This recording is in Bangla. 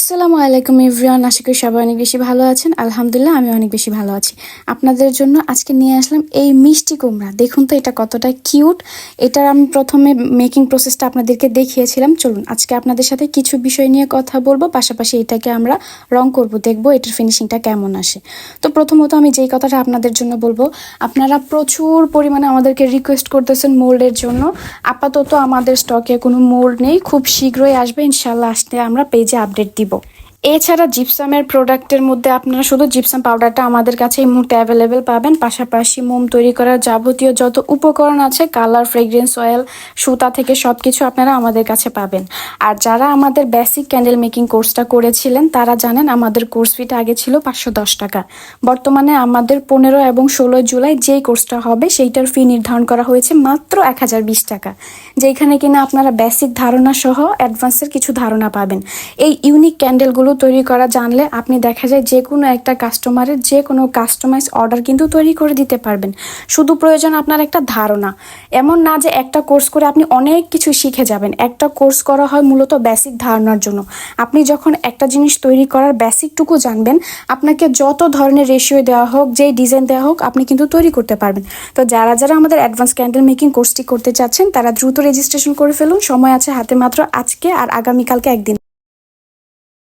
আসসালামু আলাইকুম এভরিওয়ান, আশা করি সবাই অনেক বেশি ভালো আছেন। আলহামদুলিল্লাহ আমি অনেক বেশি ভালো আছি। আপনাদের জন্য আজকে নিয়ে আসলাম এই মিষ্টি কুমড়া। দেখুন তো এটা কতটা কিউট। এটার আমি প্রথমে মেকিং প্রসেসটা আপনাদেরকে দেখিয়েছিলাম। চলুন আজকে আপনাদের সাথে কিছু বিষয় নিয়ে কথা বলবো, পাশাপাশি এটাকে আমরা রং করব, দেখবো এটার ফিনিশিংটা কেমন আসে। তো প্রথমত আমি যেই কথাটা আপনাদের জন্য বলবো, আপনারা প্রচুর পরিমাণে আমাদেরকে রিকোয়েস্ট করতেছেন মোল্ডের জন্য। আপাতত আমাদের স্টকে কোনো মোল্ড নেই, খুব শীঘ্রই আসবে ইনশাল্লাহ। আসতে আমরা পেজে আপডেট দিব। এছাড়া জিপসামের প্রোডাক্টের মধ্যে আপনারা শুধু জিপসাম পাউডারটা আমাদের কাছে এই মুহূর্তে অ্যাভেলেবেল পাবেন, পাশাপাশি মোম তৈরি করার যাবতীয় যত উপকরণ আছে, কালার, ফ্রেগ্রেন্স অয়েল, সুতা থেকে সব কিছু আপনারা আমাদের কাছে পাবেন। আর যারা আমাদের বেসিক ক্যান্ডেল মেকিং কোর্সটা করেছিলেন তারা জানেন আমাদের কোর্স ফিটা আগে ছিল 510 টাকা। বর্তমানে আমাদের 15 এবং 16 জুলাই যেই কোর্সটা হবে সেইটার ফি নির্ধারণ করা হয়েছে মাত্র 1020 টাকা, যেখানে কিনা আপনারা বেসিক ধারণা সহ অ্যাডভান্সের কিছু ধারণা পাবেন। এই ইউনিক ক্যান্ডেলগুলো তৈরি করা জানলে আপনি দেখা যায় যে কোনো একটা কাস্টমারের যে কোনো কাস্টমাইজ অর্ডার কিন্তু তৈরি করে দিতে পারবেন। শুধু প্রয়োজন আপনার একটা ধারণা। এমন না যে একটা কোর্স করে আপনি অনেক কিছু শিখে যাবেন। একটা কোর্স করা হয় মূলত বেসিক ধারণার জন্য। আপনি যখন একটা জিনিস তৈরি করার বেসিকটুকু জানবেন, আপনাকে যত ধরনের রেশিও দেওয়া হোক, যেই ডিজাইন দেওয়া হোক, আপনি কিন্তু তৈরি করতে পারবেন। তো যারা যারা আমাদের অ্যাডভান্স ক্যান্ডেল মেকিং কোর্সটি করতে চাচ্ছেন তারা দ্রুত রেজিস্ট্রেশন করে ফেলুন। সময় আছে হাতে মাত্র আজকে আর আগামীকালকে একদিন।